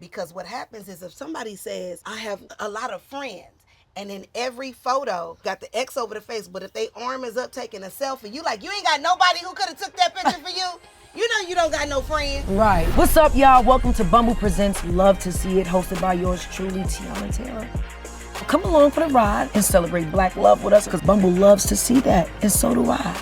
Because what happens is if somebody says, I have a lot of friends, and in every photo, got the X over the face, but if they arm is up taking a selfie, you like, you ain't got nobody who could have took that picture for you? You know you don't got no friends. Right. What's up, y'all? Welcome to Bumble Presents Luv2SeeIt, hosted by yours truly, Teyana Taylor. Come along for the ride and celebrate Black love with us, because Bumble loves to see that, and so do I.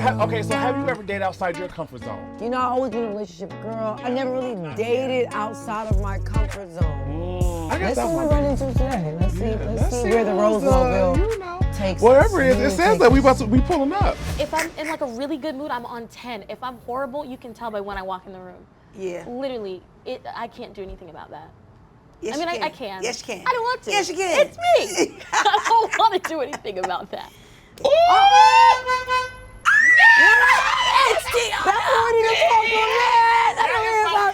Okay, so have you ever dated outside your comfort zone? You know, I always been in a relationship girl. I never really dated outside of my comfort zone. I guess Let's see what we run into today. Let's see where the Rosemobile takes wherever us. it is, it says that we about to be pulling up. If I'm in like a really good mood, I'm on 10. If I'm horrible, you can tell by when I walk in the room. Yeah. Literally, I can't do anything about that. Yes, I mean, you I can. Yes, you can. I don't want to. Yes, you can. It's me. I don't want to do anything about that.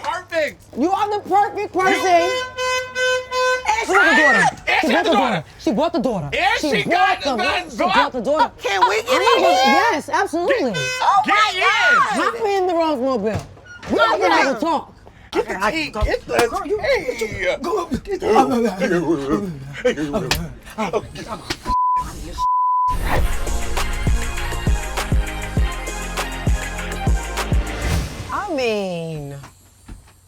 Perfect. You are the perfect person. She brought the daughter. She brought the daughter. And she got the brought the daughter. Can we get in here? Yes, absolutely. Oh my God. Hop in the Rosemobile. We're not gonna have a talk. Get the tea. Get the tea. Go I mean,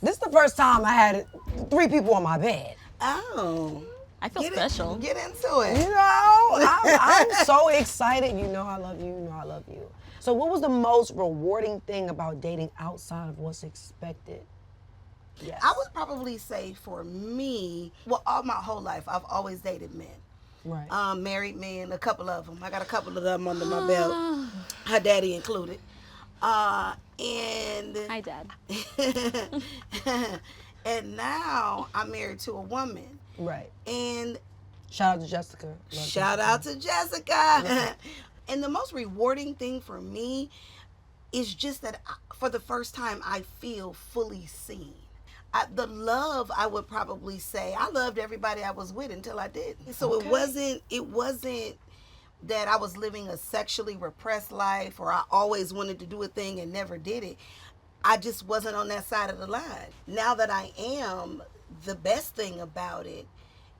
this is the first time I had 3 people on my bed. Oh. I feel special. Get into it. You know, I'm so excited. You know I love you. You know I love you. So what was the most rewarding thing about dating outside of what's expected? Yes. I would probably say for me, well, all my whole life, I've always dated men. Right. Married men, a couple of them. I got a couple of them under my belt, her daddy included. And Hi, Dad. and now I'm married to a woman. Right. And Shout out to Jessica. shout out to Jessica. And the most rewarding thing for me is just that for the first time I feel fully seen. The love, I would probably say, I loved everybody I was with until I didn't. So it wasn't that I was living a sexually repressed life or I always wanted to do a thing and never did it. I just wasn't on that side of the line. Now that I am, the best thing about it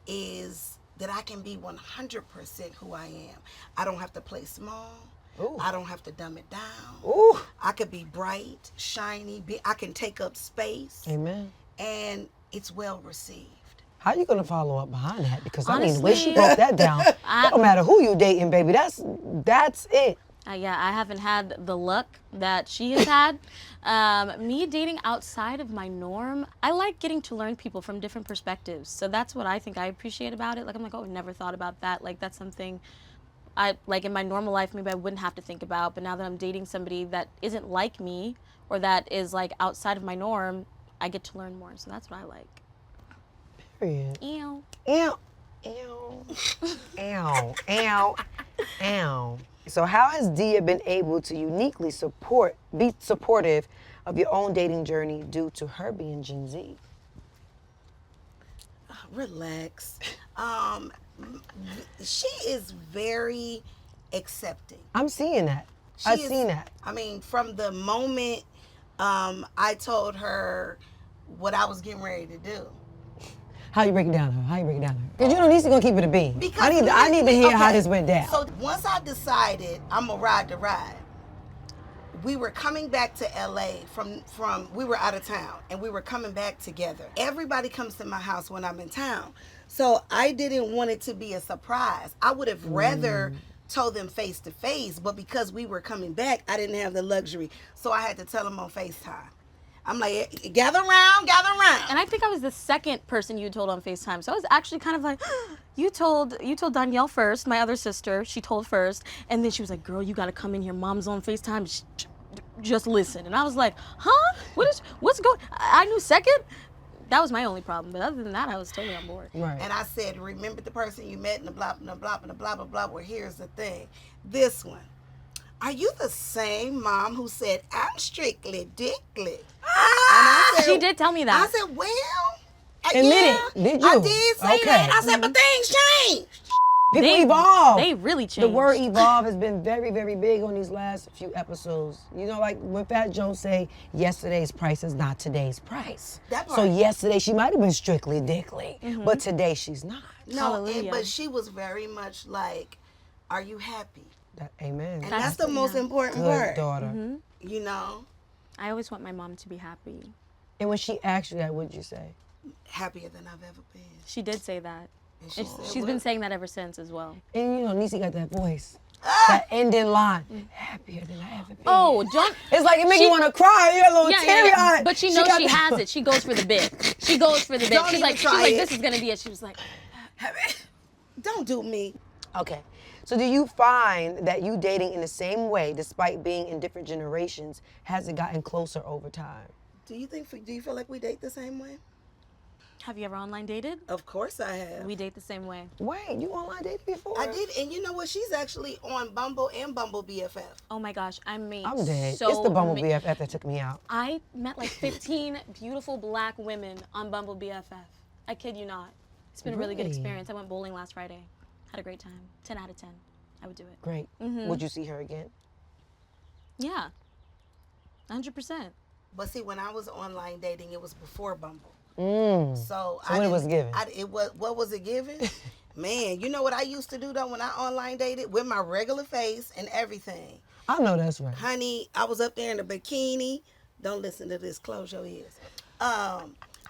is that I can be 100% who I am. I don't have to play small. Ooh. I don't have to dumb it down. Ooh. I could be bright, shiny, I can take up space. Amen. And it's well received. How you gonna follow up behind that? Because I mean, the Honestly, way she broke that down, it don't matter who you dating, baby. That's it. Yeah, I haven't had the luck that she has had. Me dating outside of my norm, I like getting to learn people from different perspectives. So that's what I think I appreciate about it. Like, I'm like, oh, I've never thought about that. Like, that's something I, like in my normal life, maybe I wouldn't have to think about. But now that I'm dating somebody that isn't like me or that is like outside of my norm, I get to learn more. So that's what I like. Period. Ew. Ew. Ew. Ow. Ow. Ow. So how has Dia been able to uniquely be supportive of your own dating journey due to her being Gen Z? Relax. She is very accepting. I'm seeing that. I've seen that. I mean, from the moment I told her what I was getting ready to do. How you break it down to her? How you break it down to her? Because you know Niecy gonna keep it a beam. Because I need to hear how this went down. So once I decided I'm gonna ride the ride, we were coming back to LA from we were out of town and we were coming back together. Everybody comes to my house when I'm in town. So I didn't want it to be a surprise. I would have rather told them face to face, but because we were coming back, I didn't have the luxury. So I had to tell them on FaceTime. I'm like, gather around, gather around. And I think I was the second person you told on FaceTime. So I was actually kind of like, you told Danielle first, my other sister, she told first. And then she was like, girl, you gotta come in here, mom's on FaceTime, just listen. And I was like, huh? What's going, I knew second? That was my only problem. But other than that, I was totally on board. Right. And I said, remember the person you met and the blah, blah, blah, blah, blah, blah, blah. Well, here's the thing. This one. Are you the same mom who said, I'm strictly dickly? She did tell me that. I said, well, Admit it. Did you? I did say that. I said, but things changed. People They evolve. They really changed. The word evolve has been very, very big on these last few episodes. You know, like when Fat Joe say, yesterday's price is not today's price. That So part. yesterday she might have been strictly dickly, but today she's not. No, Hallelujah. but she was very much like, are you happy? Amen. And that's the most important Good part. daughter. You know, I always want my mom to be happy. And when she asked you that, what did you say? happier than I've ever been. She did say that. And she said, She's been saying that ever since as well. And you know, Niecy got that voice. That ending line. Happier than I ever been. Oh, don't. It's like it makes you want to cry. You got a little teary eye. But she knows got she that- has it. She goes for the bit. She goes for the bit. Don't She's even like, try it. this is gonna be it. She was like, don't do me. Okay. So do you find that you dating in the same way, despite being in different generations, has it gotten closer over time? Do you feel like we date the same way? have you ever online dated? Of course I have. We date the same way. Wait, you online dated before? I did, and you know what? She's actually on Bumble and Bumble BFF. Oh my gosh, I'm dead. so It's the Bumble ma- BFF that took me out. I met like 15 beautiful black women on Bumble BFF. I kid you not. It's been a really good Really? experience. I went bowling last Friday. Had a great time. 10 out of 10. I would do it. Great. Would you see her again? Yeah. 100%. But see, when I was online dating, it was before Bumble. So I what it didn't- was given? What was it given? Man, you know what I used to do though when I online dated with my regular face and everything. I know that's right. Honey, I was up there in a bikini. Don't listen to this. Close your ears.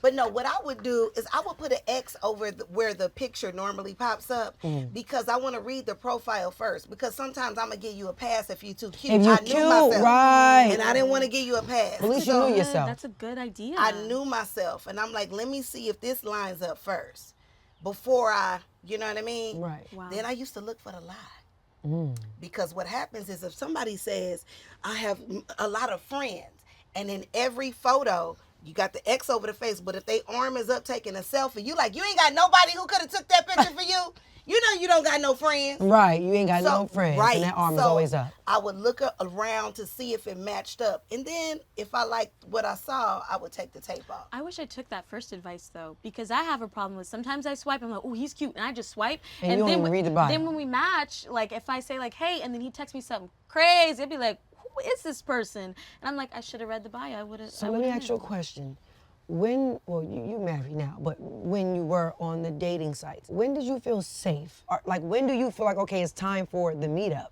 But no, what I would do is I would put an X over where the picture normally pops up because I want to read the profile first. Because sometimes I'm gonna give you a pass if you too cute. If you I cute, knew myself, right. and I didn't want to give you a pass. At least you So knew yourself. That's a good idea. I knew myself, and I'm like, let me see if this lines up first before I, you know what I mean? Right. Wow. Then I used to look for the lie. Because what happens is if somebody says, I have a lot of friends, and in every photo, you got the X over the face, but if they arm is up taking a selfie, you like, you ain't got nobody who could have took that picture for you. You know you don't got no friends. Right. You ain't got So- no friends, right. and that arm is So always up. I would look around to see if it matched up. And then if I liked what I saw, I would take the tape off. I wish I took that first advice though, because I have a problem with sometimes I swipe, I'm like, oh, he's cute, and I just swipe. And you don't then even read the bio. Then when we match, like if I say like, hey, and then he texts me something crazy, I'd be like, who is this person? And I'm like, I should have read the bio. I would have. So let me ask you a question. When, well, you married now, but when you were on the dating sites, when did you feel safe? Or, like, when do you feel like, okay, it's time for the meetup?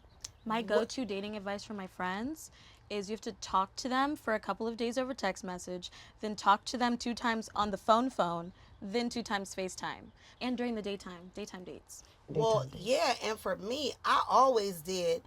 My go-to dating advice for my friends is you have to talk to them for a couple of days over text message, then talk to them 2 times on the phone, then 2 times FaceTime, and during the daytime dates. Well, yeah, and for me, I always did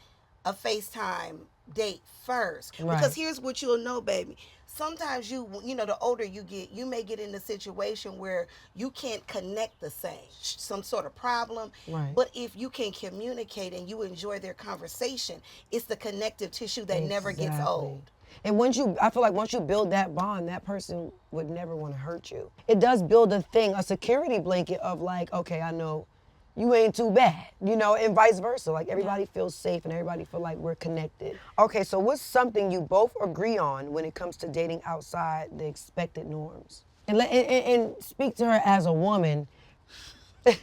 a FaceTime date first. Right. Because here's what you'll know, baby. Sometimes you know, the older you get, you may get in a situation where you can't connect the same, some sort of problem. Right. But if you can communicate and you enjoy their conversation, it's the connective tissue that never gets Exactly. old. And I feel like once you build that bond, that person would never want to hurt you. It does build a security blanket of like, okay, I know you ain't too bad, you know, and vice versa. Like everybody feels safe and everybody feel like we're connected. Okay, so what's something you both agree on when it comes to dating outside the expected norms? And speak to her as a woman. I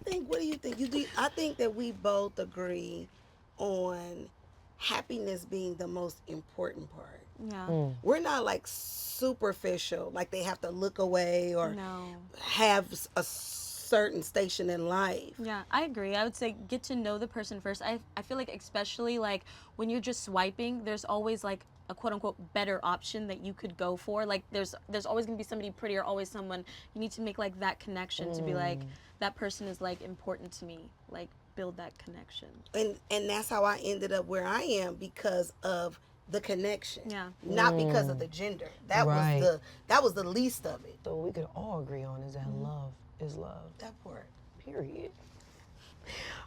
think, what do you think? I think that we both agree on happiness being the most important part. Yeah. We're not like superficial, like they have to look away or No. have a certain station in life. Yeah, I agree. I would say get to know the person first. I feel like especially like when you're just swiping, there's always like a quote unquote better option that you could go for. Like there's always gonna be somebody pretty or always someone. You need to make like that connection to be like, that person is like important to me. Like build that connection. And that's how I ended up where I am, because of the connection. Yeah. Not because of the gender. That Right. was the least of it. So we could all agree on is that love is love. That part. Period.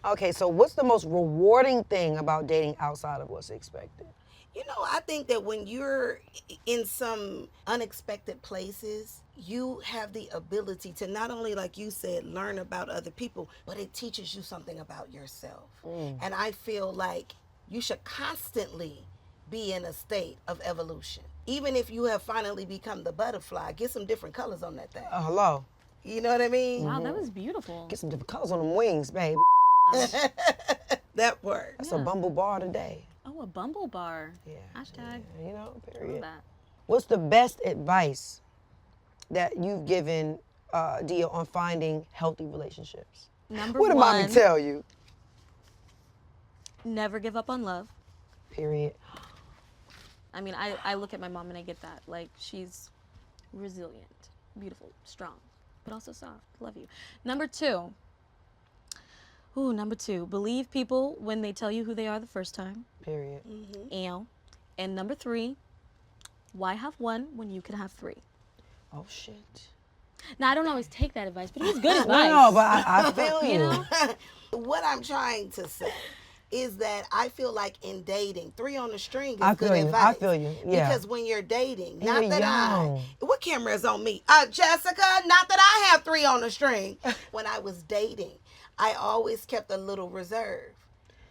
Okay, so what's the most rewarding thing about dating outside of what's expected? You know, I think that when you're in some unexpected places, you have the ability to not only, like you said, learn about other people, but it teaches you something about yourself. And I feel like you should constantly be in a state of evolution. Even if you have finally become the butterfly, get some different colors on that thing. Hello. You know what I mean? Wow, that was beautiful. Get some different colors on them wings, babe. That works. That's a Bumble bar today. Oh, a Bumble bar. Yeah. Hashtag. You know, Love period. that. What's the best advice that you've given Dia on finding healthy relationships? Number What did one, mommy tell you? never give up on love. Period. I mean, I look at my mom and I get that. Like, she's resilient, beautiful, strong, but also soft. Love you. Number two, believe people when they tell you who they are the first time. Period. Ew. And number three, why have one when you could have three? Oh shit. Now, I don't always take that advice, but it was good advice. No, but I feel you. You know? What I'm trying to say is that I feel like in dating, 3 on the string is I good feel you. advice. I feel you. Yeah. Because when you're dating, And not you're that young. what camera is on me? Jessica, not that I have 3 on the string. When I was dating, I always kept a little reserve.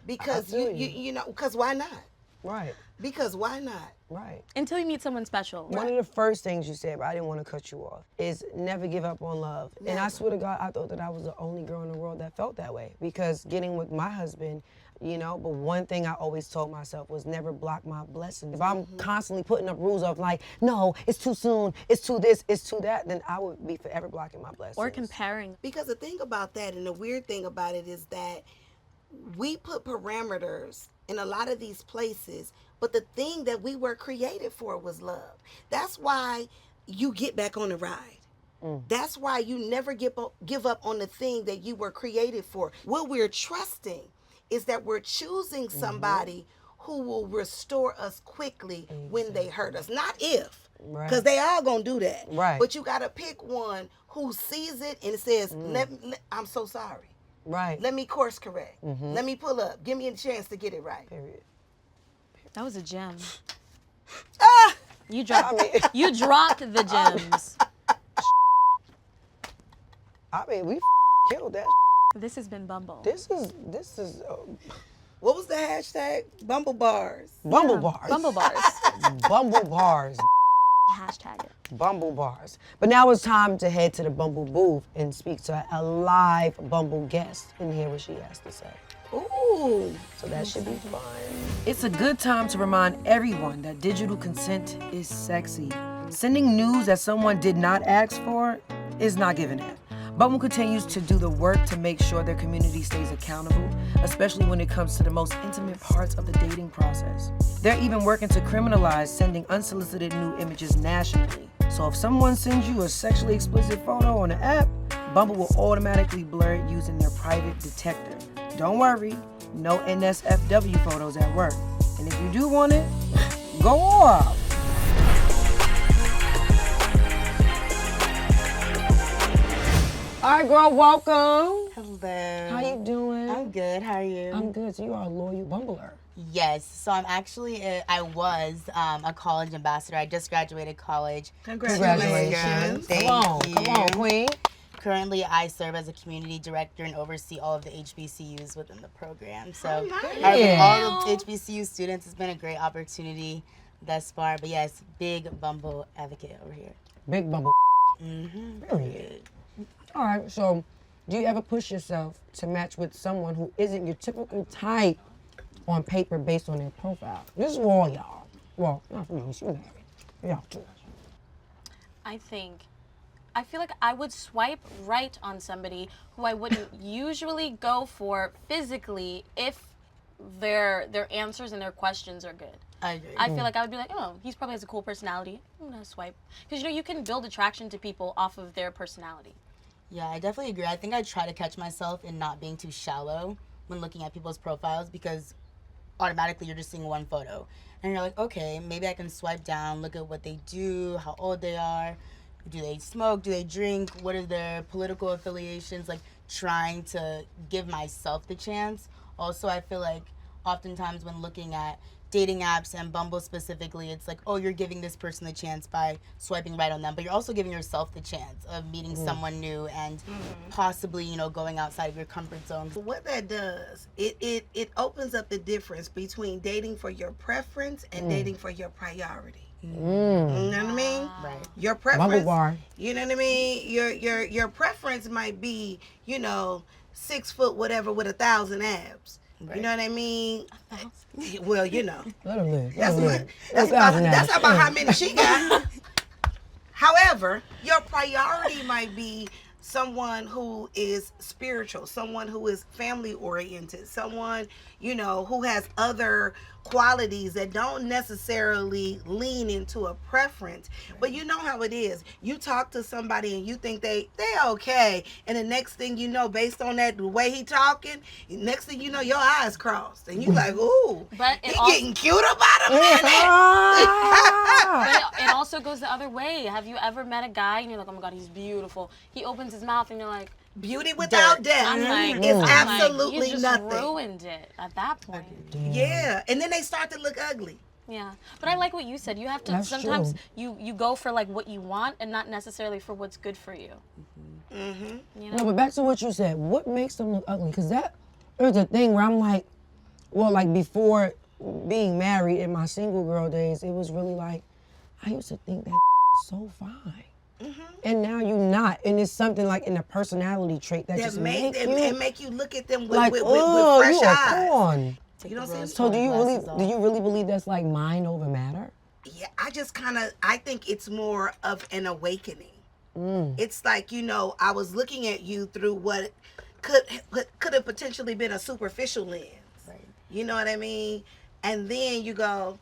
Because feel you know, because why not? Right. Because why not? Right. Until you meet someone special. One of the first things you said, but I didn't want to cut you off, is never give up on love. And I swear to God, I thought that I was the only girl in the world that felt that way. Because getting with my husband, you know, but one thing I always told myself was never block my blessings. If I'm constantly putting up rules of like, no, it's too soon, it's too this, it's too that, then I would be forever blocking my blessings. Or comparing. Because the thing about that and the weird thing about it is that we put parameters in a lot of these places, but the thing that we were created for was love. That's why you get back on the ride. That's why you never give up on the thing that you were created for. What we're trusting is that we're choosing somebody who will restore us quickly when they hurt us. Not if, because they all gonna do that. Right. But you gotta pick one who sees it and says, I'm so sorry. Right. Let me course correct. Let me pull up. Give me a chance to get it right. Period. That was a gem. Ah! You dropped the gems. I mean, we killed that. This has been Bumble. This is What was the hashtag? Bumble bars. Bumble bars. Bumble bars. Bumble bars. Hashtag it. Bumble bars. But now it's time to head to the Bumble Booth and speak to a live Bumble guest and hear what she has to say. Ooh. So that should be fun. It's a good time to remind everyone that digital consent is sexy. Sending news that someone did not ask for is not giving it. Bumble continues to do the work to make sure their community stays accountable, especially when it comes to the most intimate parts of the dating process. They're even working to criminalize sending unsolicited nude images nationally. So if someone sends you a sexually explicit photo on the app, Bumble will automatically blur it using their private detector. Don't worry, no NSFW photos at work. And if you do want it, go off. All right, girl, welcome. Hello. How you doing? I'm good. How are you? I'm good. So you are a loyal Bumbler. Yes. So I'm actually, I was a college ambassador. I just graduated college. Congratulations. Thank you. Come on, queen. Currently, I serve as a community director and oversee all of the HBCUs within the program. So nice. with all of HBCU students, it's been a great opportunity thus far. But yes, big Bumble advocate over here. Big Bumble. Period. All right, so do you ever push yourself to match with someone who isn't your typical type on paper based on their profile? This is for all y'all. Well, not for me, she's married. Y'all too. I feel like I would swipe right on somebody who I wouldn't usually go for physically if their answers and their questions are good. I agree. I feel like I would be like, oh, he's probably has a cool personality. I'm gonna swipe. Because you can build attraction to people off of their personality. Yeah, I definitely agree. I think I try to catch myself in not being too shallow when looking at people's profiles because automatically you're just seeing one photo. And you're like, okay, maybe I can swipe down, look at what they do, how old they are, do they smoke, do they drink, what are their political affiliations, like trying to give myself the chance. Also, I feel like oftentimes when looking at dating apps and Bumble specifically, it's like, oh, you're giving this person the chance by swiping right on them, but you're also giving yourself the chance of meeting someone new and possibly, going outside of your comfort zone. What that does, it opens up the difference between dating for your preference and dating for your priority. You know what I mean? Right. Your preference. Bumble bar. You know what I mean? Your preference might be, 6 foot whatever with 1,000 abs. You know what I mean? Well, you know. Let her live. That's about how many she got. However, your priority might be someone who is spiritual, someone who is family oriented, someone, you know, who has other qualities that don't necessarily lean into a preference. But you know how it is. You talk to somebody and you think they okay, and the next thing you know, based on that the way he talking, next thing you know, your eyes crossed and you like, ooh, But he it also, getting cute about a minute. but it also goes the other way. Have you ever met a guy and you're like, oh my God, he's beautiful. He opens his mouth and you're like, Beauty without depth I'm like, is I'm absolutely like, you just nothing. ruined it at that point. Yeah, and then they start to look ugly. Yeah, but I like what you said. You have to That's sometimes true. you go for like what you want and not necessarily for what's good for you. You know? No, but back to what you said. What makes them look ugly? Because there's a thing where I'm like, well, like before being married in my single girl days, it was really like, I used to think that so fine. And now you're not. And it's something like in a personality trait that just make you and make you look at them with, like, with oh, fresh you a eyes. corn. You know what I'm saying? So do you really believe that's like mind over matter? Yeah, I think it's more of an awakening. It's like, you know, I was looking at you through what could have potentially been a superficial lens. Right. You know what I mean? And then you go,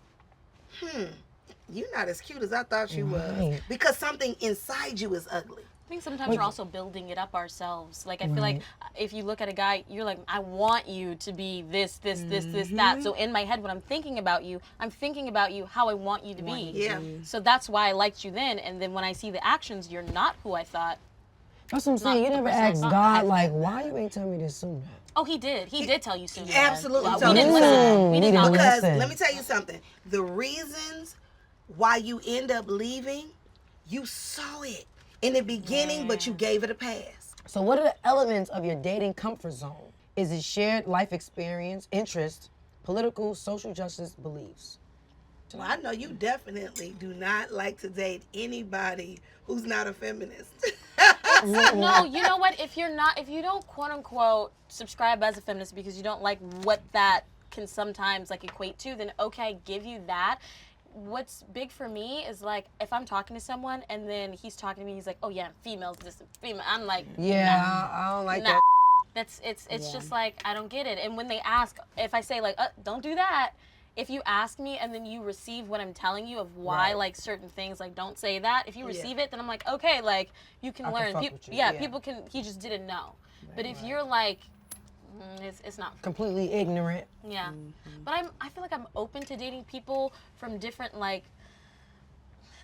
you're not as cute as I thought you was. Right. Because something inside you is ugly. I think sometimes we're also building it up ourselves. Like I feel like if you look at a guy, you're like, I want you to be this, that. So in my head, when I'm thinking about you how I want you to be. Yeah. So that's why I liked you then. And then when I see the actions, you're not who I thought. That's what I'm saying. You the never person I asked thought. God, like, why you ain't tell me this sooner? Oh, he did. He did tell you soon. Absolutely. Well, So we didn't listen. We did not Because listen. let me tell you something. The reasons why you end up leaving, you saw it in the beginning, but you gave it a pass. So what are the elements of your dating comfort zone? Is it shared life experience, interest, political, social justice, beliefs? Well, I know you definitely do not like to date anybody who's not a feminist. No, you know what? If you don't quote unquote subscribe as a feminist because you don't like what that can sometimes like equate to, then okay, I give you that. What's big for me is like if I'm talking to someone and then he's talking to me, he's like, oh yeah, females, this female. I'm like, Yeah, nah. I don't like Nah. that. It's just like I don't get it. And when they ask, if I say like, don't do that, if you ask me and then you receive what I'm telling you of why like certain things, like don't say that. If you receive it, then I'm like, okay, like you can learn. fuck with you, Yeah, yeah. people can. He just didn't know. But if you're like, it's not. Completely ignorant. Yeah. But I feel like I'm open to dating people from different like,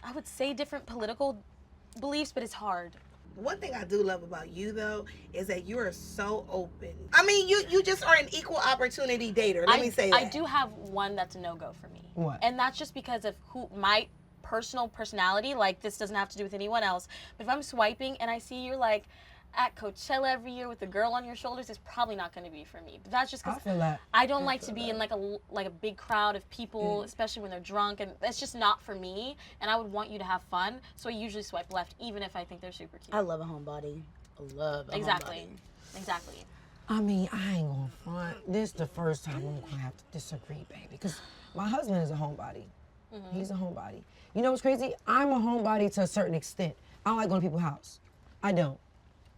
I would say different political beliefs, but it's hard. One thing I do love about you though is that you are so open. I mean, you just are an equal opportunity dater. Let me say that. I do have one that's a no-go for me. What? And that's just because of who my personal personality. Like this doesn't have to do with anyone else. But if I'm swiping and I see you're like at Coachella every year with a girl on your shoulders, it's probably not going to be for me. But that's just I because feel that. I don't like to be in like a big crowd of people, especially when they're drunk, and that's just not for me. And I would want you to have fun, so I usually swipe left, even if I think they're super cute. I love a homebody. I love a Exactly. homebody. Exactly. I mean, I ain't gonna front. This the first time I'm gonna have to disagree, baby. Because my husband is a homebody. He's a homebody. You know what's crazy? I'm a homebody to a certain extent. I don't like going to people's house. I don't.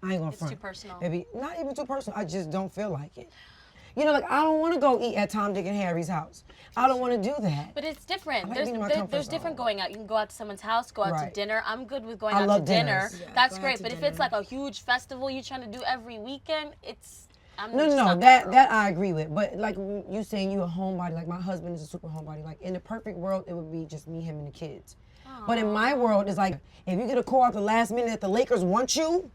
I ain't gonna front. too personal. Baby, not even too personal. I just don't feel like it. You know, like I don't want to go eat at Tom, Dick, and Harry's house. I don't want to do that. But it's different. I like There's being in my there- comfort there's different zone. going out. You can go out to someone's house, go out to Right. dinner. I'm good with going I out love to dinner. dinners. Yeah, That's go out great. to But if dinner. it's like a huge festival you're trying to do every weekend, I'm No, just no, not that girl. that I agree with. But like you saying you a homebody, like my husband is a super homebody. Like in the perfect world, it would be just me, him, and the kids. But in my world, it's like if you get a call at the last minute that the Lakers want you,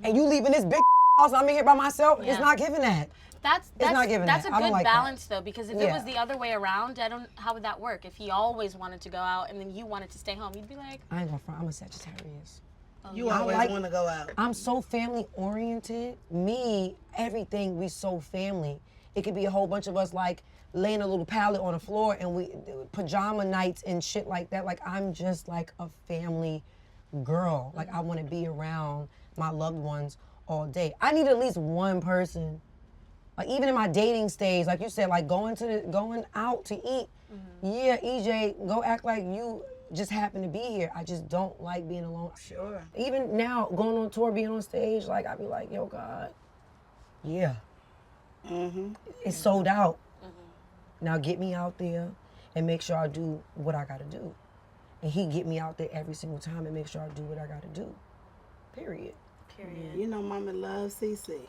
and you leaving this big house, I'm in here by myself. Yeah. It's not giving that. That's not giving that's that. a I don't good like that. balance though, because if it was Yeah. the other way around, how would that work? If he always wanted to go out and then you wanted to stay home, you'd be like, I ain't gonna front. I'm a Sagittarius. You I always like- want to go out. I'm so family oriented. Me, everything we so family. It could be a whole bunch of us like laying a little pallet on the floor and we pajama nights and shit like that. Like I'm just like a family girl. Like I want to be around my loved ones all day. I need at least one person. Like even in my dating stage, like you said, like going out to eat. Yeah, EJ, go act like you just happen to be here. I just don't like being alone. Sure. Even now, going on tour, being on stage, like I be like, yo, God, yeah, it's sold out. Now get me out there and make sure I do what I gotta do. And he get me out there every single time and make sure I do what I gotta do. Period. You know, Mama loves CC,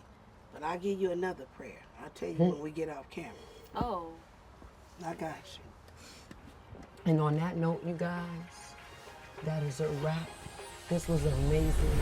but I'll give you another prayer. I'll tell you when we get off camera. Oh. I got you. And on that note, you guys, that is a wrap. This was amazing.